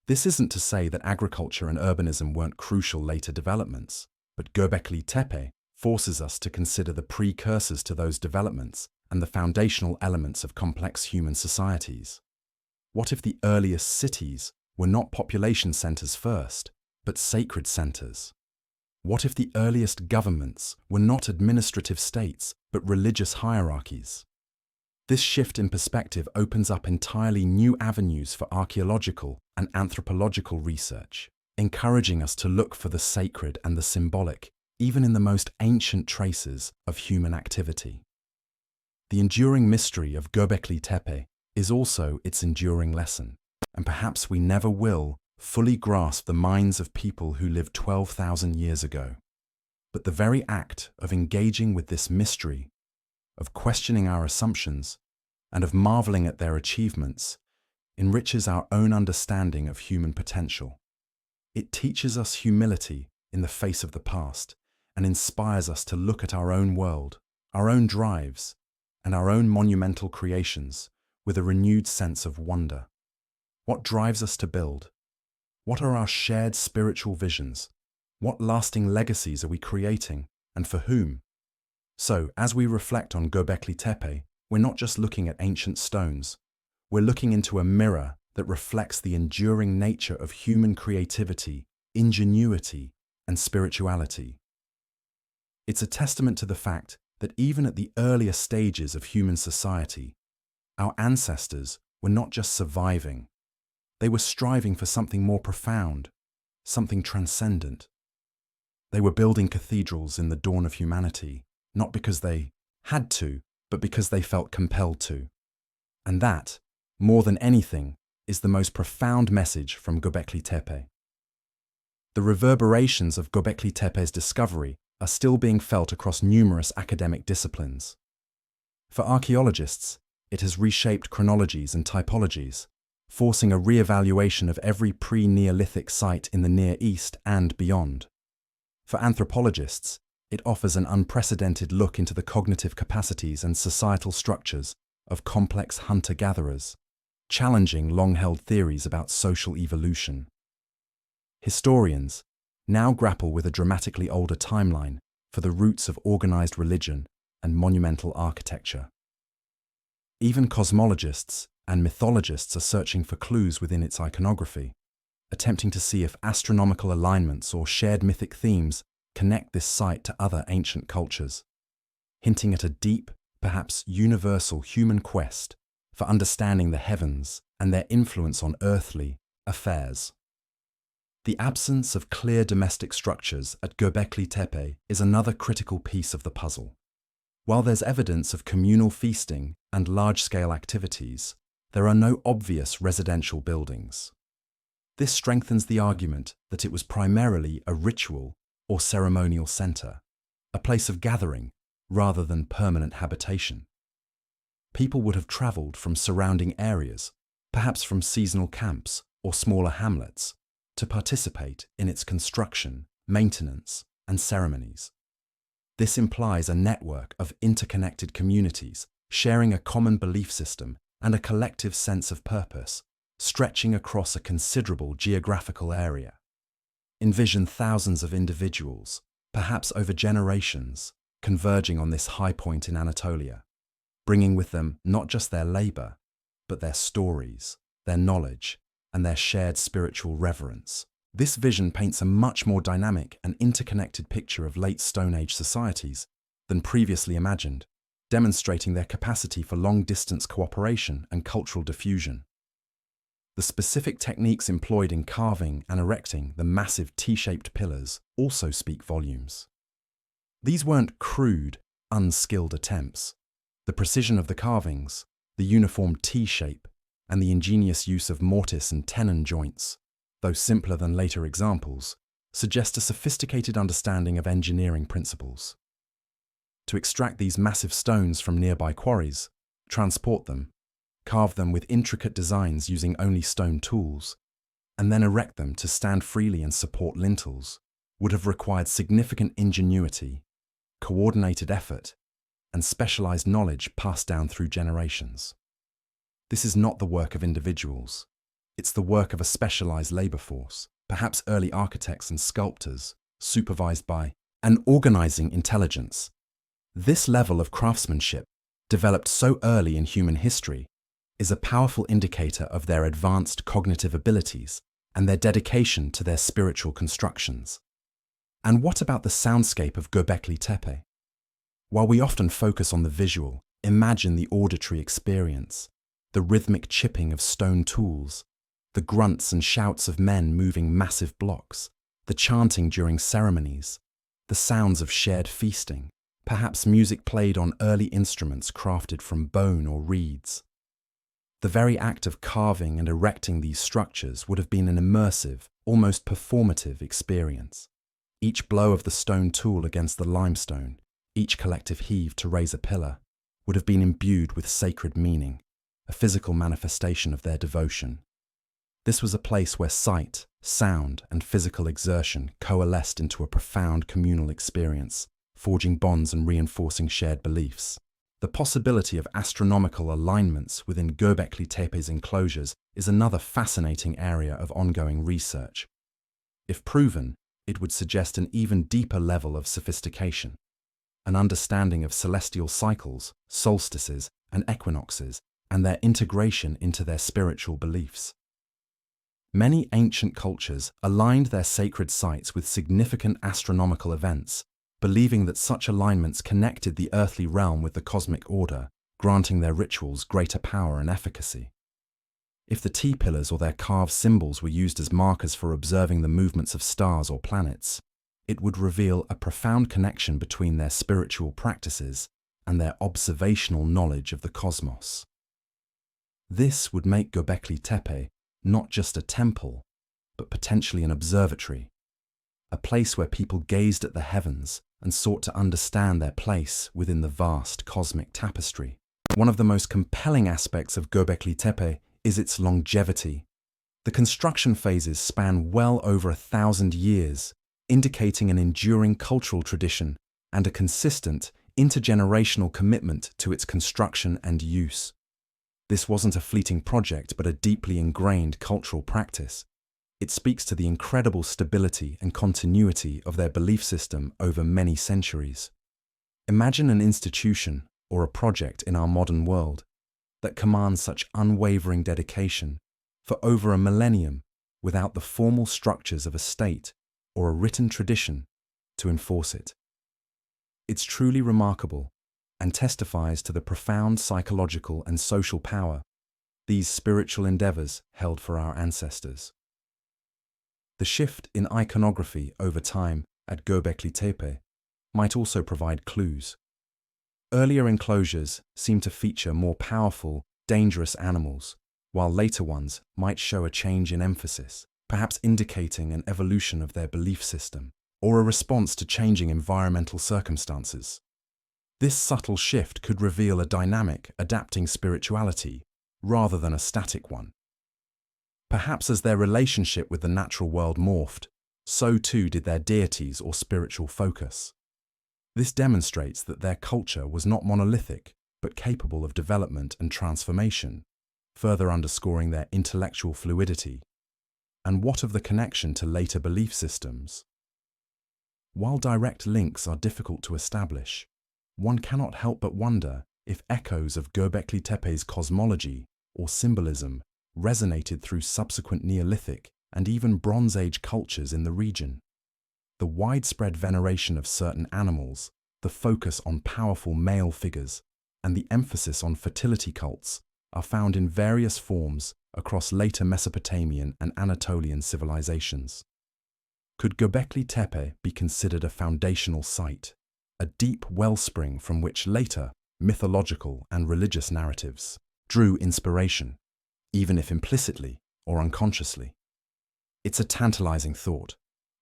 This isn't to say that agriculture and urbanism weren't crucial later developments, but Göbekli Tepe forces us to consider the precursors to those developments and the foundational elements of complex human societies. What if the earliest cities were not population centers first, but sacred centers? What if the earliest governments were not administrative states, but religious hierarchies? This shift in perspective opens up entirely new avenues for archaeological and anthropological research, encouraging us to look for the sacred and the symbolic, even in the most ancient traces of human activity. The enduring mystery of Göbekli Tepe is also its enduring lesson, and perhaps we never will fully grasp the minds of people who lived 12,000 years ago. But the very act of engaging with this mystery, of questioning our assumptions, and of marveling at their achievements, enriches our own understanding of human potential. It teaches us humility in the face of the past and inspires us to look at our own world, our own drives, and our own monumental creations with a renewed sense of wonder. What drives us to build? What are our shared spiritual visions? What lasting legacies are we creating, and for whom? So, as we reflect on Göbekli Tepe, we're not just looking at ancient stones. We're looking into a mirror that reflects the enduring nature of human creativity, ingenuity, and spirituality. It's a testament to the fact that even at the earliest stages of human society, our ancestors were not just surviving. They were striving for something more profound, something transcendent. They were building cathedrals in the dawn of humanity, not because they had to, but because they felt compelled to. And that, more than anything, is the most profound message from Göbekli Tepe. The reverberations of Göbekli Tepe's discovery are still being felt across numerous academic disciplines. For archaeologists, it has reshaped chronologies and typologies, forcing a re-evaluation of every pre-Neolithic site in the Near East and beyond. For anthropologists, It offers an unprecedented look into the cognitive capacities and societal structures of complex hunter-gatherers, challenging long-held theories about social evolution. Historians now grapple with a dramatically older timeline for the roots of organized religion and monumental architecture. Even cosmologists and mythologists are searching for clues within its iconography, attempting to see if astronomical alignments or shared mythic themes connect this site to other ancient cultures, hinting at a deep, perhaps universal human quest for understanding the heavens and their influence on earthly affairs. The absence of clear domestic structures at Göbekli Tepe is another critical piece of the puzzle. While there's evidence of communal feasting and large-scale activities, there are no obvious residential buildings. This strengthens the argument that it was primarily a ritual or ceremonial center, a place of gathering rather than permanent habitation. People would have traveled from surrounding areas, perhaps from seasonal camps or smaller hamlets, to participate in its construction, maintenance, and ceremonies. This implies a network of interconnected communities sharing a common belief system and a collective sense of purpose, stretching across a considerable geographical area. Envision thousands of individuals, perhaps over generations, converging on this high point in Anatolia, bringing with them not just their labor, but their stories, their knowledge, and their shared spiritual reverence. This vision paints a much more dynamic and interconnected picture of late Stone Age societies than previously imagined, demonstrating their capacity for long-distance cooperation and cultural diffusion. The specific techniques employed in carving and erecting the massive T-shaped pillars also speak volumes. These weren't crude, unskilled attempts. The precision of the carvings, the uniform T-shape, and the ingenious use of mortise and tenon joints, though simpler than later examples, suggest a sophisticated understanding of engineering principles. To extract these massive stones from nearby quarries, transport them, carve them with intricate designs using only stone tools, and then erect them to stand freely and support lintels, would have required significant ingenuity, coordinated effort, and specialized knowledge passed down through generations. This is not the work of individuals. It's the work of a specialized labor force, perhaps early architects and sculptors, supervised by an organizing intelligence. This level of craftsmanship, developed so early in human history, is a powerful indicator of their advanced cognitive abilities and their dedication to their spiritual constructions. And what about the soundscape of Göbekli Tepe? While we often focus on the visual, imagine the auditory experience, the rhythmic chipping of stone tools, the grunts and shouts of men moving massive blocks, the chanting during ceremonies, the sounds of shared feasting, perhaps music played on early instruments crafted from bone or reeds. The very act of carving and erecting these structures would have been an immersive, almost performative experience. Each blow of the stone tool against the limestone, each collective heave to raise a pillar, would have been imbued with sacred meaning, a physical manifestation of their devotion. This was a place where sight, sound, and physical exertion coalesced into a profound communal experience, forging bonds and reinforcing shared beliefs. The possibility of astronomical alignments within Göbekli Tepe's enclosures is another fascinating area of ongoing research. If proven, it would suggest an even deeper level of sophistication, an understanding of celestial cycles, solstices, and equinoxes, and their integration into their spiritual beliefs. Many ancient cultures aligned their sacred sites with significant astronomical events, believing that such alignments connected the earthly realm with the cosmic order, granting their rituals greater power and efficacy. If the T-pillars or their carved symbols were used as markers for observing the movements of stars or planets, it would reveal a profound connection between their spiritual practices and their observational knowledge of the cosmos. This would make Göbekli Tepe not just a temple, but potentially an observatory, a place where people gazed at the heavens and sought to understand their place within the vast cosmic tapestry. One of the most compelling aspects of Göbekli Tepe is its longevity. The construction phases span well over 1,000 years, indicating an enduring cultural tradition and a consistent, intergenerational commitment to its construction and use. This wasn't a fleeting project, but a deeply ingrained cultural practice. It speaks to the incredible stability and continuity of their belief system over many centuries. Imagine an institution or a project in our modern world that commands such unwavering dedication for over a millennium without the formal structures of a state or a written tradition to enforce it. It's truly remarkable and testifies to the profound psychological and social power these spiritual endeavors held for our ancestors. The shift in iconography over time at Göbekli Tepe might also provide clues. Earlier enclosures seem to feature more powerful, dangerous animals, while later ones might show a change in emphasis, perhaps indicating an evolution of their belief system or a response to changing environmental circumstances. This subtle shift could reveal a dynamic, adapting spirituality rather than a static one. Perhaps as their relationship with the natural world morphed, so too did their deities or spiritual focus. This demonstrates that their culture was not monolithic, but capable of development and transformation, further underscoring their intellectual fluidity. And what of the connection to later belief systems? While direct links are difficult to establish, one cannot help but wonder if echoes of Göbekli Tepe's cosmology or symbolism resonated through subsequent Neolithic and even Bronze Age cultures in the region. The widespread veneration of certain animals, the focus on powerful male figures, and the emphasis on fertility cults are found in various forms across later Mesopotamian and Anatolian civilizations. Could Göbekli Tepe be considered a foundational site, a deep wellspring from which later mythological and religious narratives drew inspiration, even if implicitly or unconsciously? It's a tantalizing thought,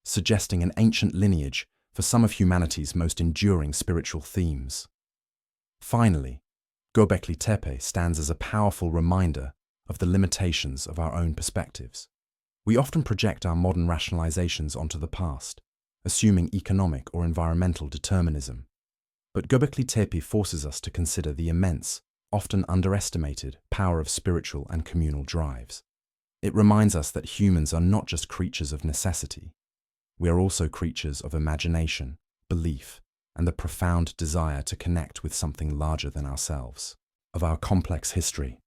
suggesting an ancient lineage for some of humanity's most enduring spiritual themes. Finally, Göbekli Tepe stands as a powerful reminder of the limitations of our own perspectives. We often project our modern rationalizations onto the past, assuming economic or environmental determinism. But Göbekli Tepe forces us to consider the immense, often underestimated, power of spiritual and communal drives. It reminds us that humans are not just creatures of necessity. We are also creatures of imagination, belief, and the profound desire to connect with something larger than ourselves, of our complex history.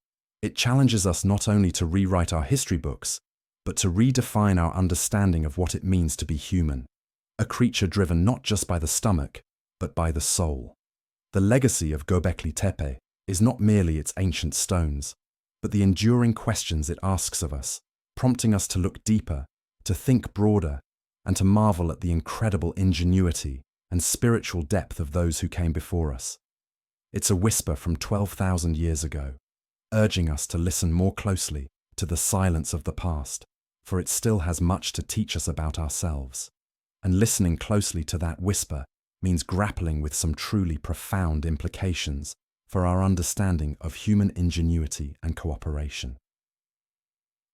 It challenges us not only to rewrite our history books, but to redefine our understanding of what it means to be human, a creature driven not just by the stomach, but by the soul. The legacy of Göbekli Tepe is not merely its ancient stones, but the enduring questions it asks of us, prompting us to look deeper, to think broader, and to marvel at the incredible ingenuity and spiritual depth of those who came before us. It's a whisper from 12,000 years ago, urging us to listen more closely to the silence of the past, for it still has much to teach us about ourselves. And listening closely to that whisper means grappling with some truly profound implications for our understanding of human ingenuity and cooperation.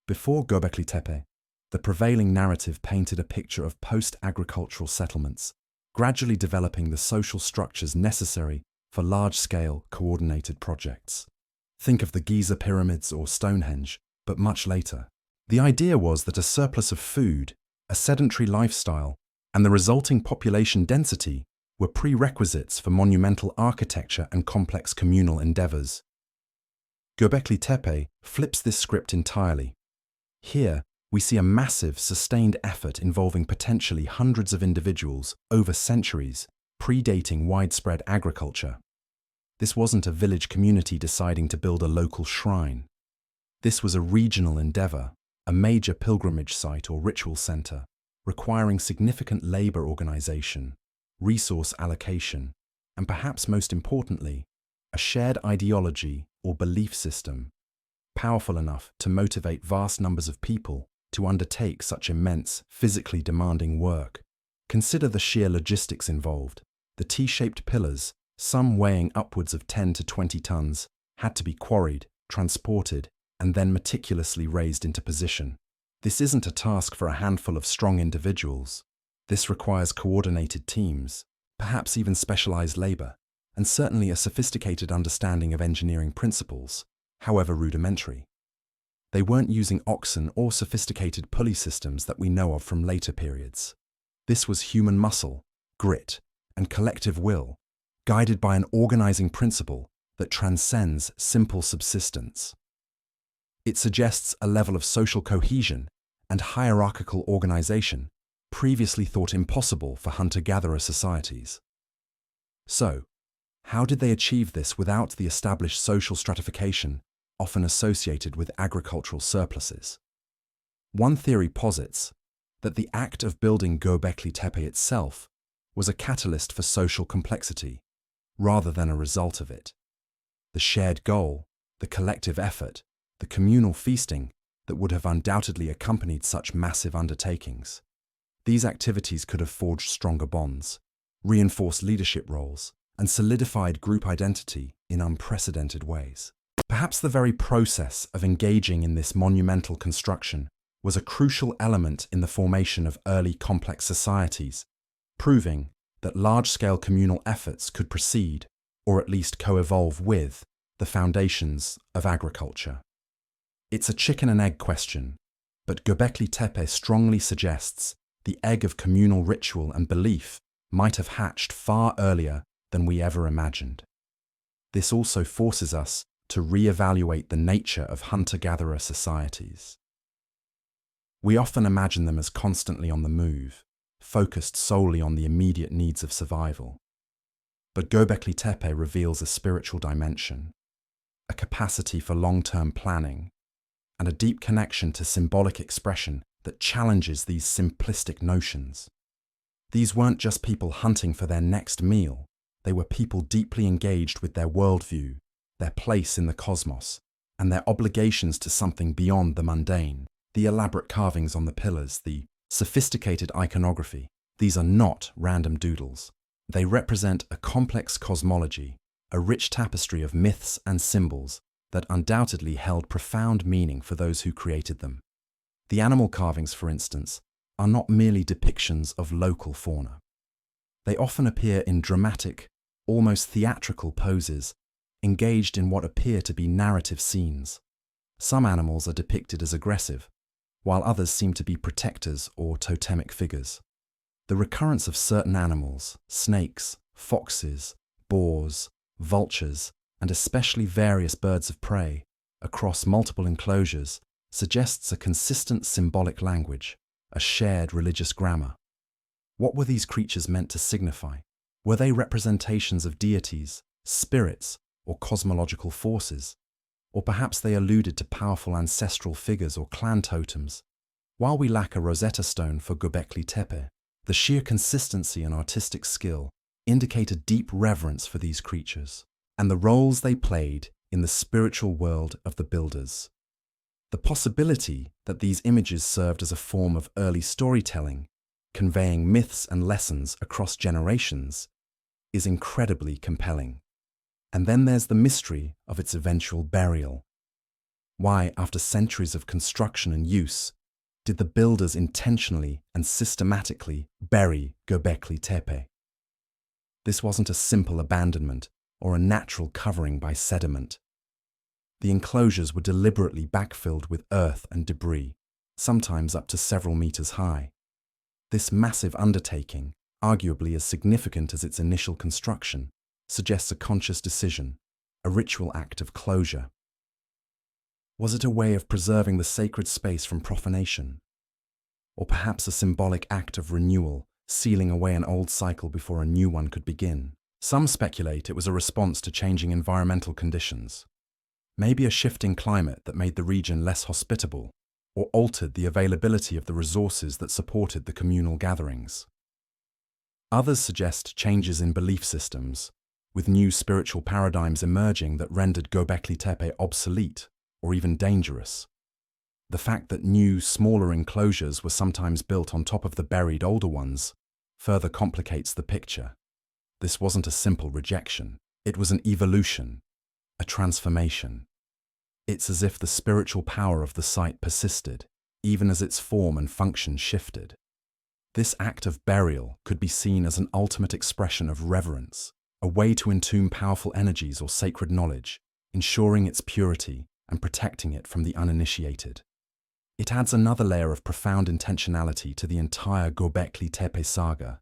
Before Göbekli Tepe, the prevailing narrative painted a picture of post-agricultural settlements, gradually developing the social structures necessary for large-scale, coordinated projects. Think of the Giza pyramids or Stonehenge, but much later. The idea was that a surplus of food, a sedentary lifestyle, and the resulting population density were prerequisites for monumental architecture and complex communal endeavors. Göbekli Tepe flips this script entirely. Here, we see a massive, sustained effort involving potentially hundreds of individuals over centuries, predating widespread agriculture. This wasn't a village community deciding to build a local shrine. This was a regional endeavor, a major pilgrimage site or ritual center, requiring significant labor organization, resource allocation, and perhaps most importantly, a shared ideology or belief system, powerful enough to motivate vast numbers of people to undertake such immense, physically demanding work. Consider the sheer logistics involved. The T-shaped pillars, some weighing upwards of 10 to 20 tons, had to be quarried, transported, and then meticulously raised into position. This isn't a task for a handful of strong individuals. This requires coordinated teams, perhaps even specialized labor, and certainly a sophisticated understanding of engineering principles, however rudimentary. They weren't using oxen or sophisticated pulley systems that we know of from later periods. This was human muscle, grit, and collective will, guided by an organizing principle that transcends simple subsistence. It suggests a level of social cohesion and hierarchical organization previously thought impossible for hunter-gatherer societies. So, how did they achieve this without the established social stratification often associated with agricultural surpluses? One theory posits that the act of building Göbekli Tepe itself was a catalyst for social complexity, rather than a result of it. The shared goal, the collective effort, the communal feasting that would have undoubtedly accompanied such massive undertakings. These activities could have forged stronger bonds, reinforced leadership roles, and solidified group identity in unprecedented ways. Perhaps the very process of engaging in this monumental construction was a crucial element in the formation of early complex societies, proving that large-scale communal efforts could precede, or at least co-evolve with, the foundations of agriculture. It's a chicken and egg question, but Göbekli Tepe strongly suggests the egg of communal ritual and belief might have hatched far earlier than we ever imagined. This also forces us to re-evaluate the nature of hunter-gatherer societies. We often imagine them as constantly on the move, focused solely on the immediate needs of survival. But Göbekli Tepe reveals a spiritual dimension, a capacity for long-term planning, and a deep connection to symbolic expression that challenges these simplistic notions. These weren't just people hunting for their next meal, they were people deeply engaged with their worldview, their place in the cosmos, and their obligations to something beyond the mundane. The elaborate carvings on the pillars, the sophisticated iconography, these are not random doodles. They represent a complex cosmology, a rich tapestry of myths and symbols that undoubtedly held profound meaning for those who created them. The animal carvings, for instance, are not merely depictions of local fauna. They often appear in dramatic, almost theatrical poses, engaged in what appear to be narrative scenes. Some animals are depicted as aggressive, while others seem to be protectors or totemic figures. The recurrence of certain animals, snakes, foxes, boars, vultures, and especially various birds of prey, across multiple enclosures, suggests a consistent symbolic language, a shared religious grammar. What were these creatures meant to signify? Were they representations of deities, spirits, or cosmological forces? Or perhaps they alluded to powerful ancestral figures or clan totems. While we lack a Rosetta Stone for Göbekli Tepe, the sheer consistency and artistic skill indicate a deep reverence for these creatures and the roles they played in the spiritual world of the builders. The possibility that these images served as a form of early storytelling, conveying myths and lessons across generations, is incredibly compelling. And then there's the mystery of its eventual burial. Why, after centuries of construction and use, did the builders intentionally and systematically bury Göbekli Tepe? This wasn't a simple abandonment or a natural covering by sediment. The enclosures were deliberately backfilled with earth and debris, sometimes up to several meters high. This massive undertaking, arguably as significant as its initial construction, suggests a conscious decision, a ritual act of closure. Was it a way of preserving the sacred space from profanation? Or perhaps a symbolic act of renewal, sealing away an old cycle before a new one could begin? Some speculate it was a response to changing environmental conditions. Maybe a shifting climate that made the region less hospitable, or altered the availability of the resources that supported the communal gatherings. Others suggest changes in belief systems, with new spiritual paradigms emerging that rendered Göbekli Tepe obsolete or even dangerous. The fact that new, smaller enclosures were sometimes built on top of the buried older ones further complicates the picture. This wasn't a simple rejection. It was an evolution, a transformation. It's as if the spiritual power of the site persisted, even as its form and function shifted. This act of burial could be seen as an ultimate expression of reverence, a way to entomb powerful energies or sacred knowledge, ensuring its purity and protecting it from the uninitiated. It adds another layer of profound intentionality to the entire Göbekli Tepe saga,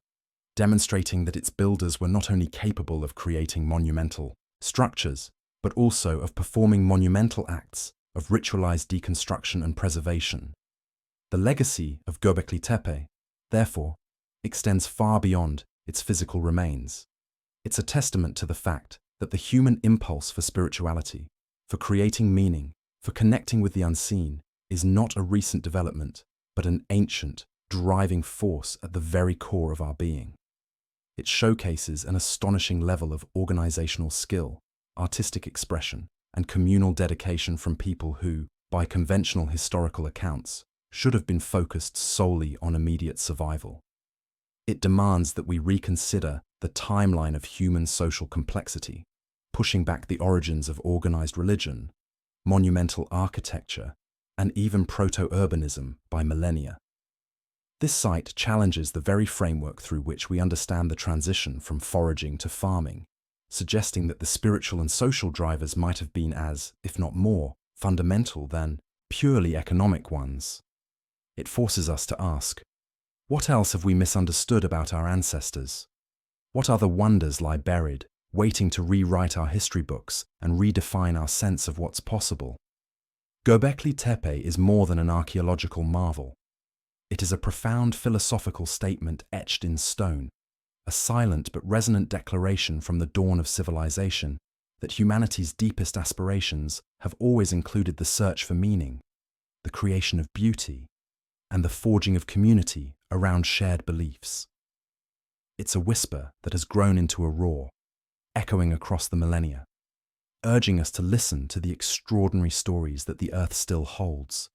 demonstrating that its builders were not only capable of creating monumental structures, but also of performing monumental acts of ritualized deconstruction and preservation. The legacy of Göbekli Tepe, therefore, extends far beyond its physical remains. It's a testament to the fact that the human impulse for spirituality, for creating meaning, for connecting with the unseen, is not a recent development, but an ancient, driving force at the very core of our being. It showcases an astonishing level of organizational skill, artistic expression, and communal dedication from people who, by conventional historical accounts, should have been focused solely on immediate survival. It demands that we reconsider the timeline of human social complexity, pushing back the origins of organized religion, monumental architecture, and even proto-urbanism by millennia. This site challenges the very framework through which we understand the transition from foraging to farming, suggesting that the spiritual and social drivers might have been as, if not more, fundamental than purely economic ones. It forces us to ask, what else have we misunderstood about our ancestors? What other wonders lie buried, waiting to rewrite our history books and redefine our sense of what's possible? Göbekli Tepe is more than an archaeological marvel. It is a profound philosophical statement etched in stone, a silent but resonant declaration from the dawn of civilization that humanity's deepest aspirations have always included the search for meaning, the creation of beauty, and the forging of community around shared beliefs. It's a whisper that has grown into a roar, echoing across the millennia, urging us to listen to the extraordinary stories that the Earth still holds,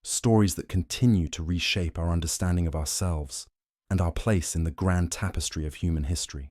stories that continue to reshape our understanding of ourselves and our place in the grand tapestry of human history.